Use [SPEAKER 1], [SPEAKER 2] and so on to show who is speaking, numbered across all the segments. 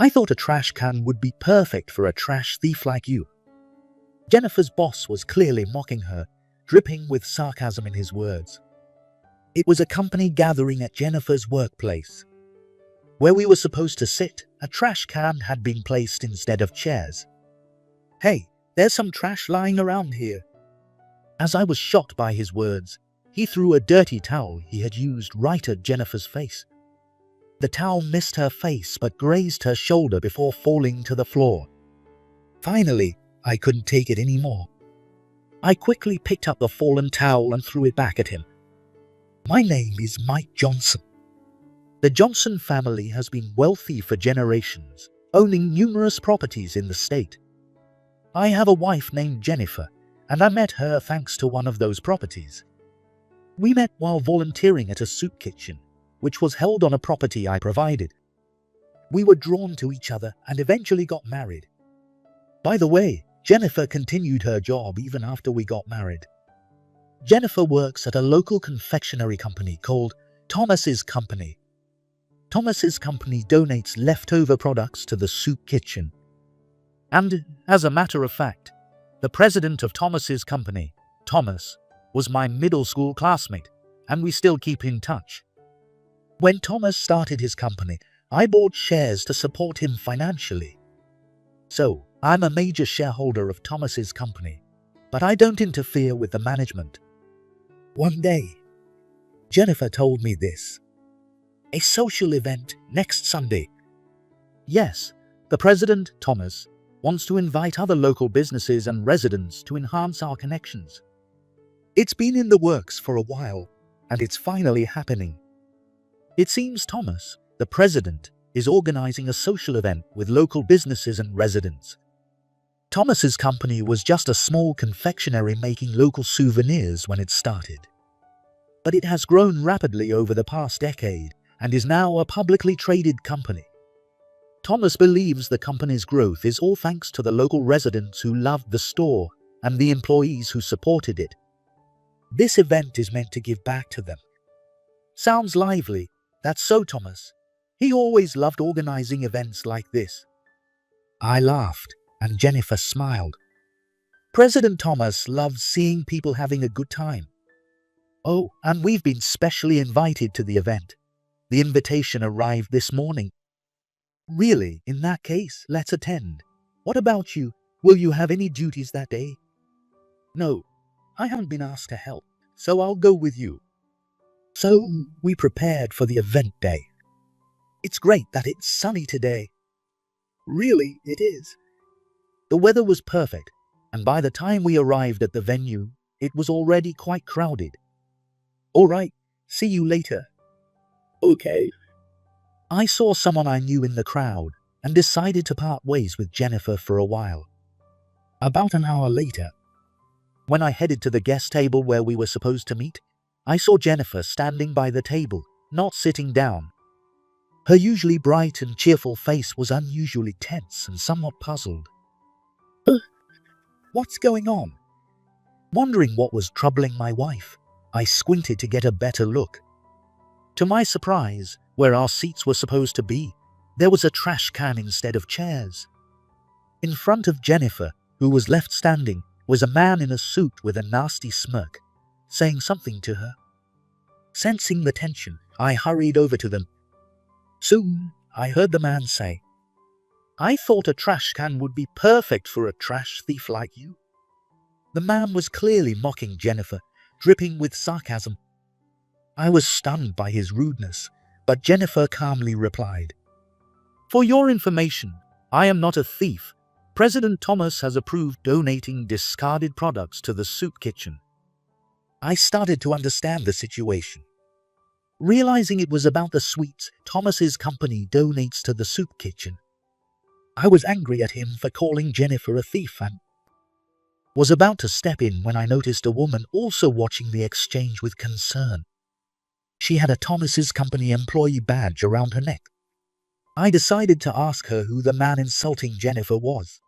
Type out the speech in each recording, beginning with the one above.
[SPEAKER 1] I thought a trash can would be perfect for a trash thief like you." Jennifer's boss was clearly mocking her, dripping with sarcasm in his words. It was a company gathering at Jennifer's workplace. Where we were supposed to sit, a trash can had been placed instead of chairs. "Hey, there's some trash lying around here." As I was shocked by his words, he threw a dirty towel he had used right at Jennifer's face. The towel missed her face but grazed her shoulder before falling to the floor. Finally, I couldn't take it anymore. I quickly picked up the fallen towel and threw it back at him. "My name is Mike Johnson. The Johnson family has been wealthy for generations, owning numerous properties in the state. I have a wife named Jennifer, and I met her thanks to one of those properties. We met while volunteering at a soup kitchen, which was held on a property I provided. We were drawn to each other and eventually got married. By the way, Jennifer continued her job even after we got married. Jennifer works at a local confectionery company called Thomas's Company. Thomas's Company donates leftover products to the soup kitchen. And, as a matter of fact, the president of Thomas's Company, Thomas, was my middle school classmate, and we still keep in touch. When Thomas started his company, I bought shares to support him financially. So, I'm a major shareholder of Thomas's Company, but I don't interfere with the management." One day, Jennifer told me this. "A social event next Sunday. Yes, the president, Thomas, wants to invite other local businesses and residents to enhance our connections. It's been in the works for a while, and it's finally happening. It seems Thomas, the president, is organizing a social event with local businesses and residents. Thomas's company was just a small confectionery making local souvenirs when it started. But it has grown rapidly over the past decade and is now a publicly traded company. Thomas believes the company's growth is all thanks to the local residents who loved the store and the employees who supported it. This event is meant to give back to them." Sounds lively. That's so Thomas. He always loved organizing events like this. I laughed, and Jennifer smiled. President Thomas loves seeing people having a good time. "Oh, and we've been specially invited to the event. The invitation arrived this morning." "Really? In that case, let's attend. What about you? Will you have any duties that day?" "No, I haven't been asked to help, so I'll go with you." So, we prepared for the event day. It's great that it's sunny today. Really, it is. The weather was perfect, and by the time we arrived at the venue, it was already quite crowded. "All right, see you later." "Okay." I saw someone I knew in the crowd and decided to part ways with Jennifer for a while. About an hour later, when I headed to the guest table where we were supposed to meet, I saw Jennifer standing by the table, not sitting down. Her usually bright and cheerful face was unusually tense and somewhat puzzled. What's going on?" Wondering what was troubling my wife, I squinted to get a better look. To my surprise, where our seats were supposed to be, there was a trash can instead of chairs. In front of Jennifer, who was left standing, was a man in a suit with a nasty smirk, saying something to her. Sensing the tension, I hurried over to them. Soon, I heard the man say, "I thought a trash can would be perfect for a trash thief like you." The man was clearly mocking Jennifer, dripping with sarcasm. I was stunned by his rudeness, but Jennifer calmly replied, "For your information, I am not a thief. President Thomas has approved donating discarded products to the soup kitchen." I started to understand the situation. Realizing it was about the sweets Thomas's company donates to the soup kitchen, I was angry at him for calling Jennifer a thief and was about to step in when I noticed a woman also watching the exchange with concern. She had a Thomas's Company employee badge around her neck. I decided to ask her who the man insulting Jennifer was.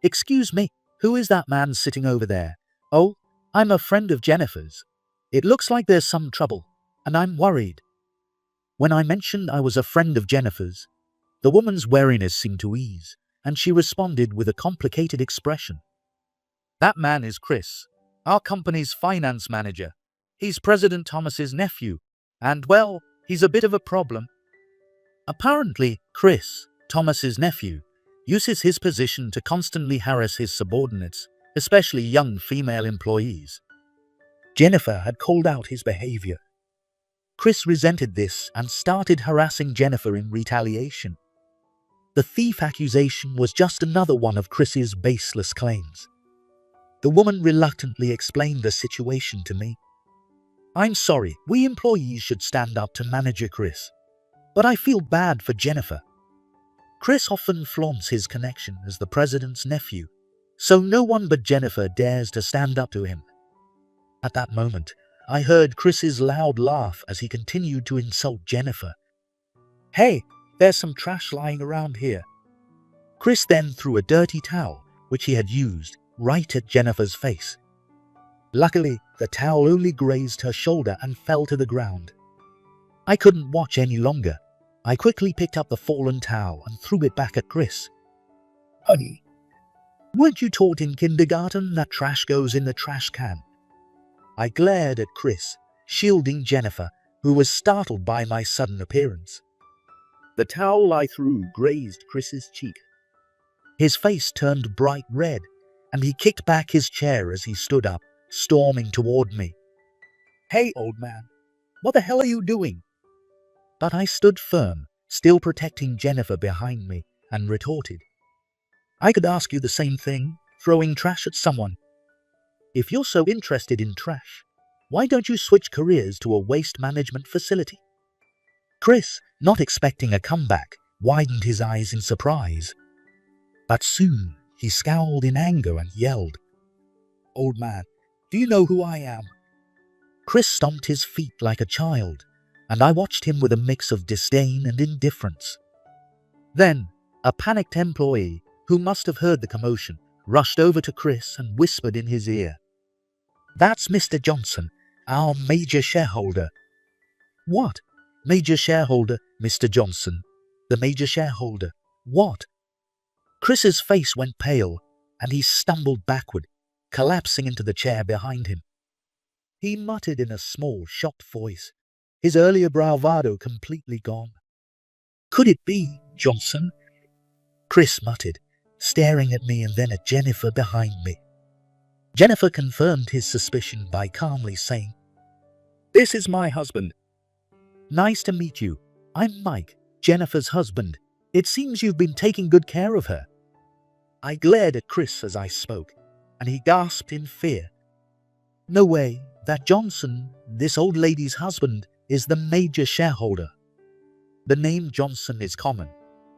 [SPEAKER 1] "Excuse me, who is that man sitting over there?" "Oh, I'm a friend of Jennifer's. It looks like there's some trouble, and I'm worried." When I mentioned I was a friend of Jennifer's, The woman's wariness seemed to ease, and she responded with a complicated expression. That man is Chris, our company's finance manager. He's President Thomas's nephew, and well, he's a bit of a problem. Apparently, Chris, Thomas's nephew, uses his position to constantly harass his subordinates, especially young female employees. Jennifer had called out his behavior. Chris resented this and started harassing Jennifer in retaliation. The thief accusation was just another one of Chris's baseless claims. The woman reluctantly explained the situation to me. I'm sorry, we employees should stand up to Manager Chris. But I feel bad for Jennifer. Chris often flaunts his connection as the president's nephew, so no one but Jennifer dares to stand up to him. At that moment, I heard Chris's loud laugh as he continued to insult Jennifer. Hey, there's some trash lying around here. Chris then threw a dirty towel, which he had used, right at Jennifer's face. Luckily, the towel only grazed her shoulder and fell to the ground. I couldn't watch any longer. I quickly picked up the fallen towel and threw it back at Chris. Honey, weren't you taught in kindergarten that trash goes in the trash can? I glared at Chris, shielding Jennifer, who was startled by my sudden appearance. The towel I threw grazed Chris's cheek. His face turned bright red, and he kicked back his chair as he stood up, storming toward me. Hey, old man, what the hell are you doing? But I stood firm, still protecting Jennifer behind me, and retorted. I could ask you the same thing, throwing trash at someone. If you're so interested in trash, why don't you switch careers to a waste management facility? Chris, not expecting a comeback, widened his eyes in surprise. But soon, he scowled in anger and yelled, Old man, do you know who I am? Chris stomped his feet like a child, and I watched him with a mix of disdain and indifference. Then, a panicked employee, who must have heard the commotion, rushed over to Chris and whispered in his ear, That's Mr. Johnson, our major shareholder. What? Major shareholder, Mr. Johnson? The major shareholder? What? Chris's face went pale, and he stumbled backward, collapsing into the chair behind him. He muttered in a small, shocked voice, his earlier bravado completely gone. Could it be Johnson? Chris muttered, staring at me and then at Jennifer behind me. Jennifer confirmed his suspicion by calmly saying, This is my husband. Nice to meet you. I'm Mike, Jennifer's husband. It seems you've been taking good care of her. I glared at Chris as I spoke, and he gasped in fear. No way, that Johnson, this old lady's husband, is the major shareholder. The name Johnson is common,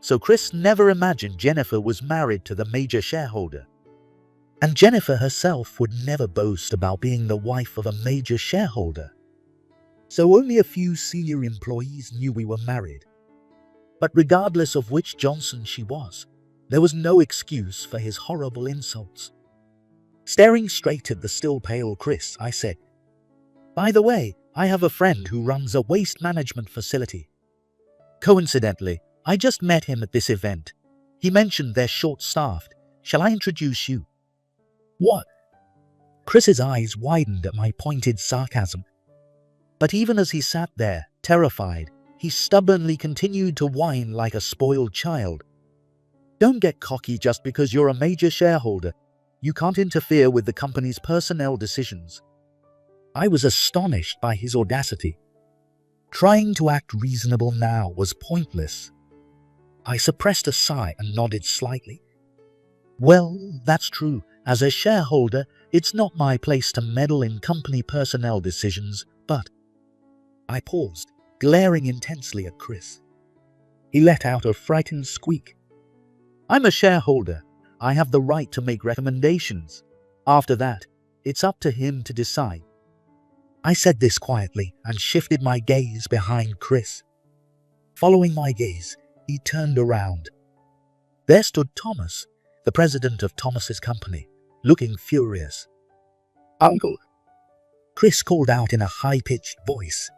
[SPEAKER 1] so Chris never imagined Jennifer was married to the major shareholder. And Jennifer herself would never boast about being the wife of a major shareholder. So only a few senior employees knew we were married. But regardless of which Johnson she was, there was no excuse for his horrible insults. Staring straight at the still pale Chris, I said, By the way, I have a friend who runs a waste management facility. Coincidentally, I just met him at this event. He mentioned they're short-staffed. Shall I introduce you? What? Chris's eyes widened at my pointed sarcasm. But even as he sat there, terrified, he stubbornly continued to whine like a spoiled child. Don't get cocky just because you're a major shareholder. You can't interfere with the company's personnel decisions. I was astonished by his audacity. Trying to act reasonable now was pointless. I suppressed a sigh and nodded slightly. Well, that's true. As a shareholder, it's not my place to meddle in company personnel decisions, but... I paused, glaring intensely at Chris. He let out a frightened squeak. I'm a shareholder. I have the right to make recommendations. After that, it's up to him to decide. I said this quietly and shifted my gaze behind Chris. Following my gaze, he turned around. There stood Thomas, the president of Thomas's company, looking furious. Uncle, Chris called out in a high-pitched voice.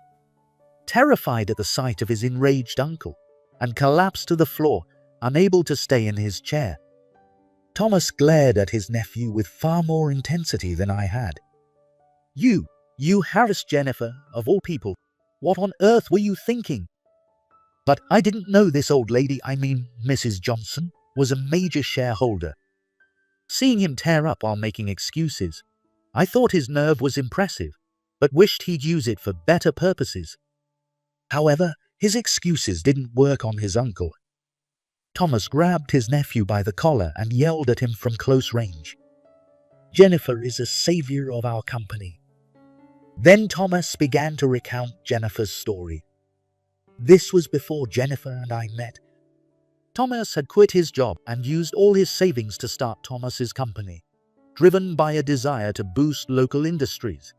[SPEAKER 1] Terrified at the sight of his enraged uncle, and collapsed to the floor, unable to stay in his chair. Thomas glared at his nephew with far more intensity than I had. You harassed Jennifer, of all people. What on earth were you thinking? But I didn't know this old lady, Mrs. Johnson, was a major shareholder. Seeing him tear up while making excuses, I thought his nerve was impressive, but wished he'd use it for better purposes. However, his excuses didn't work on his uncle. Thomas grabbed his nephew by the collar and yelled at him from close range. "Jennifer is a savior of our company." Then Thomas began to recount Jennifer's story. This was before Jennifer and I met. Thomas had quit his job and used all his savings to start Thomas's company, driven by a desire to boost local industries.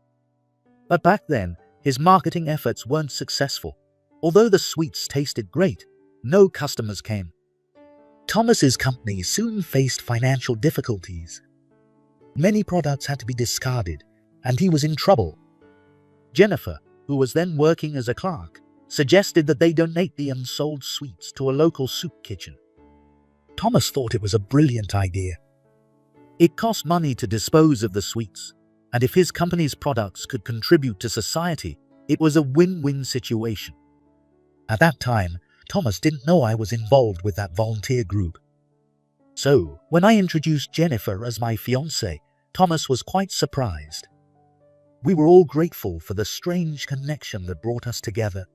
[SPEAKER 1] But back then, his marketing efforts weren't successful. Although the sweets tasted great, no customers came. Thomas's company soon faced financial difficulties. Many products had to be discarded, and he was in trouble. Jennifer, who was then working as a clerk, suggested that they donate the unsold sweets to a local soup kitchen. Thomas thought it was a brilliant idea. It cost money to dispose of the sweets, and if his company's products could contribute to society, it was a win-win situation. At that time, Thomas didn't know I was involved with that volunteer group. So, when I introduced Jennifer as my fiancée, Thomas was quite surprised. We were all grateful for the strange connection that brought us together.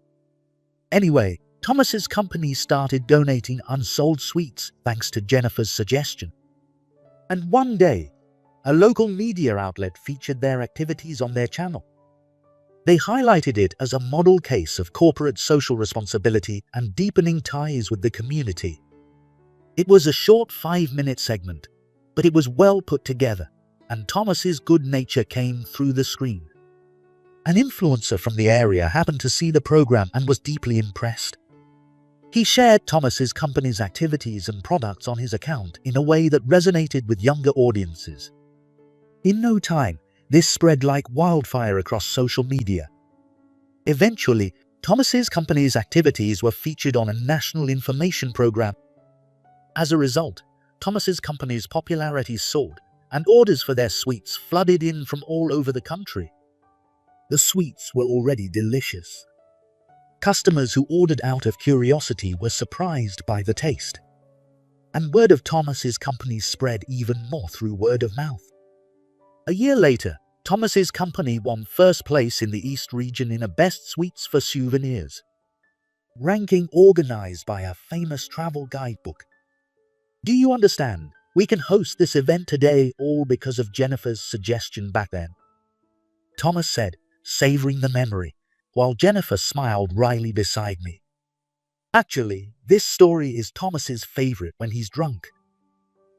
[SPEAKER 1] Anyway, Thomas's company started donating unsold sweets thanks to Jennifer's suggestion. And one day, a local media outlet featured their activities on their channel. They highlighted it as a model case of corporate social responsibility and deepening ties with the community. It was a short 5-minute segment, but it was well put together, and Thomas's good nature came through the screen. An influencer from the area happened to see the program and was deeply impressed. He shared Thomas's company's activities and products on his account in a way that resonated with younger audiences. In no time, this spread like wildfire across social media. Eventually, Thomas's company's activities were featured on a national information program. As a result, Thomas's company's popularity soared, and orders for their sweets flooded in from all over the country. The sweets were already delicious. Customers who ordered out of curiosity were surprised by the taste. And word of Thomas's company spread even more through word of mouth. A year later, Thomas's company won first place in the East region in a Best Sweets for Souvenirs ranking organized by a famous travel guidebook. Do you understand? We can host this event today all because of Jennifer's suggestion back then, Thomas said, savoring the memory, while Jennifer smiled wryly beside me. Actually, this story is Thomas's favorite when he's drunk.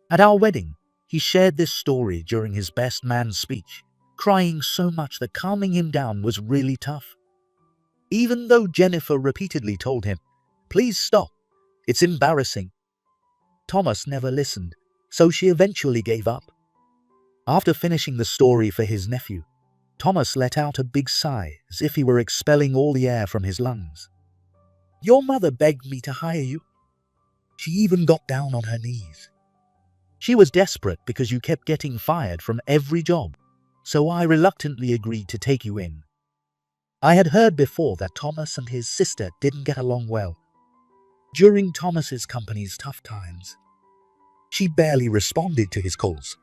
[SPEAKER 1] At our wedding, he shared this story during his best man speech, crying so much that calming him down was really tough. Even though Jennifer repeatedly told him, "Please stop, it's embarrassing," Thomas never listened, so she eventually gave up. After finishing the story for his nephew, Thomas let out a big sigh as if he were expelling all the air from his lungs. "Your mother begged me to hire you. She even got down on her knees. She was desperate because you kept getting fired from every job, so I reluctantly agreed to take you in." I had heard before that Thomas and his sister didn't get along well. During Thomas's company's tough times, she barely responded to his calls.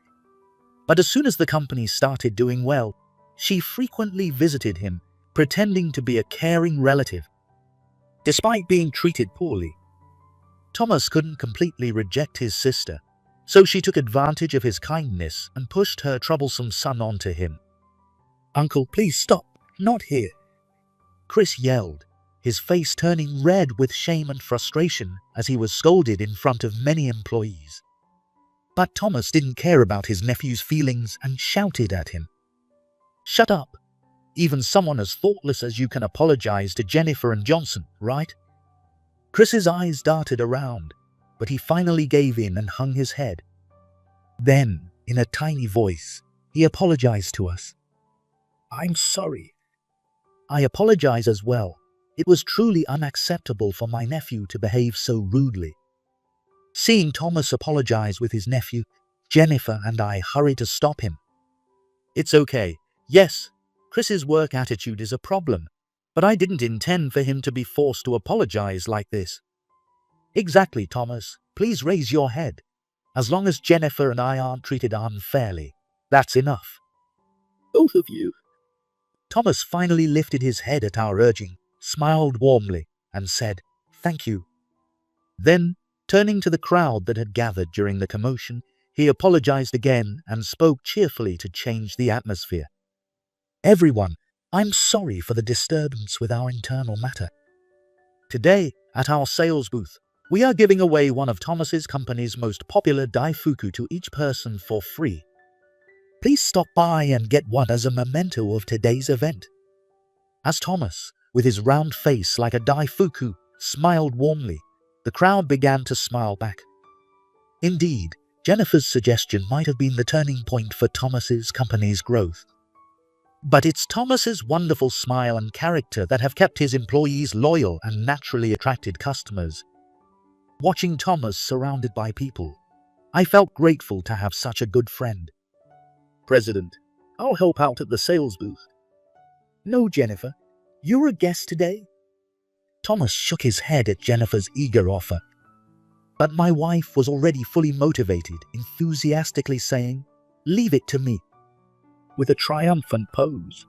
[SPEAKER 1] But as soon as the company started doing well, she frequently visited him, pretending to be a caring relative. Despite being treated poorly, Thomas couldn't completely reject his sister, so she took advantage of his kindness and pushed her troublesome son onto him. "Uncle, please stop, not here," Chris yelled, his face turning red with shame and frustration as he was scolded in front of many employees. But Thomas didn't care about his nephew's feelings and shouted at him. "Shut up. Even someone as thoughtless as you can apologize to Jennifer and Johnson, right?" Chris's eyes darted around, but he finally gave in and hung his head. Then, in a tiny voice, he apologized to us. "I'm sorry." "I apologize as well. It was truly unacceptable for my nephew to behave so rudely. Seeing Thomas apologize with his nephew, Jennifer and I hurried to stop him. It's okay. Yes, Chris's work attitude is a problem, but I didn't intend for him to be forced to apologize like this. Exactly, Thomas. Please raise your head. As long as Jennifer and I aren't treated unfairly, that's enough. Both of you. Thomas finally lifted his head at our urging, smiled warmly, and said, "Thank you." Then, turning to the crowd that had gathered during the commotion, he apologized again and spoke cheerfully to change the atmosphere. "Everyone, I'm sorry for the disturbance with our internal matter. Today, at our sales booth, we are giving away one of Thomas's company's most popular daifuku to each person for free. Please stop by and get one as a memento of today's event." As Thomas, with his round face like a daifuku, smiled warmly, the crowd began to smile back. Indeed, Jennifer's suggestion might have been the turning point for Thomas's company's growth. But it's Thomas's wonderful smile and character that have kept his employees loyal and naturally attracted customers. Watching Thomas surrounded by people, I felt grateful to have such a good friend. "President, I'll help out at the sales booth." "No, Jennifer, you're a guest today." Thomas shook his head at Jennifer's eager offer. But my wife was already fully motivated, enthusiastically saying, "Leave it to me," with a triumphant pose.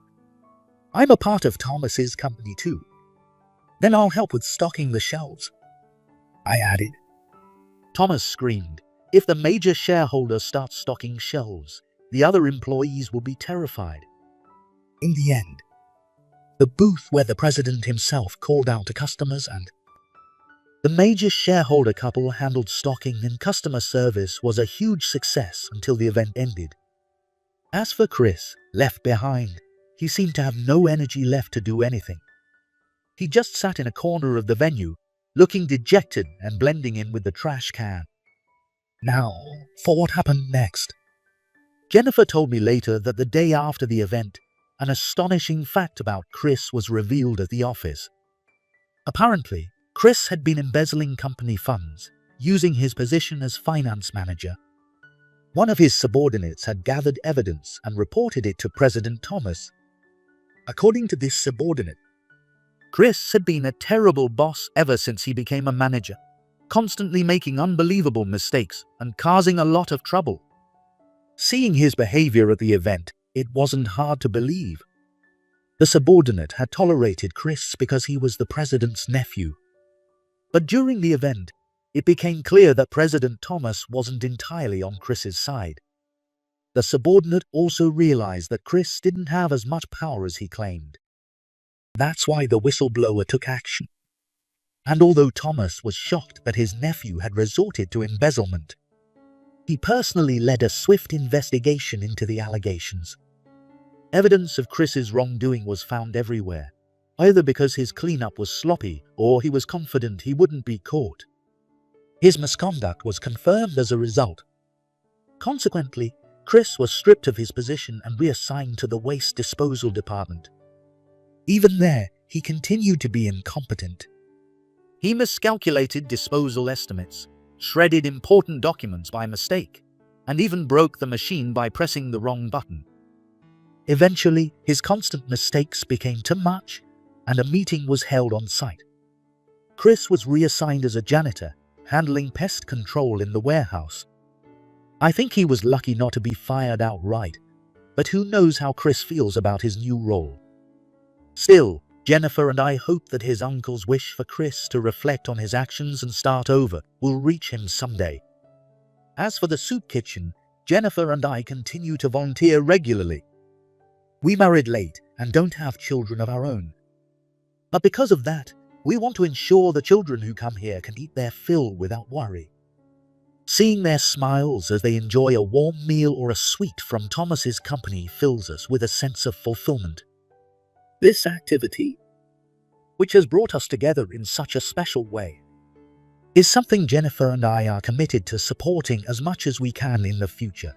[SPEAKER 1] "I'm a part of Thomas's company too. Then I'll help with stocking the shelves," I added. Thomas screamed, "If the major shareholder starts stocking shelves, the other employees will be terrified." In the end, the booth where the president himself called out to customers and the major shareholder couple handled stocking and customer service was a huge success until the event ended. As for Chris, left behind, he seemed to have no energy left to do anything. He just sat in a corner of the venue, looking dejected and blending in with the trash can. Now, for what happened next. Jennifer told me later that the day after the event, an astonishing fact about Chris was revealed at the office. Apparently, Chris had been embezzling company funds, using his position as finance manager. One of his subordinates had gathered evidence and reported it to President Thomas. According to this subordinate, Chris had been a terrible boss ever since he became a manager, constantly making unbelievable mistakes and causing a lot of trouble. Seeing his behavior at the event, it wasn't hard to believe. The subordinate had tolerated Chris because he was the president's nephew. But during the event, it became clear that President Thomas wasn't entirely on Chris's side. The subordinate also realized that Chris didn't have as much power as he claimed. That's why the whistleblower took action. And although Thomas was shocked that his nephew had resorted to embezzlement, he personally led a swift investigation into the allegations. Evidence of Chris's wrongdoing was found everywhere, either because his cleanup was sloppy or he was confident he wouldn't be caught. His misconduct was confirmed as a result. Consequently, Chris was stripped of his position and reassigned to the waste disposal department. Even there, he continued to be incompetent. He miscalculated disposal estimates, shredded important documents by mistake, and even broke the machine by pressing the wrong button. Eventually, his constant mistakes became too much, and a meeting was held on site. Chris was reassigned as a janitor, handling pest control in the warehouse. I think he was lucky not to be fired outright, but who knows how Chris feels about his new role. Still, Jennifer and I hope that his uncle's wish for Chris to reflect on his actions and start over will reach him someday. As for the soup kitchen, Jennifer and I continue to volunteer regularly. We married late and don't have children of our own. But because of that, we want to ensure the children who come here can eat their fill without worry. Seeing their smiles as they enjoy a warm meal or a sweet from Thomas's company fills us with a sense of fulfillment. This activity, which has brought us together in such a special way, is something Jennifer and I are committed to supporting as much as we can in the future.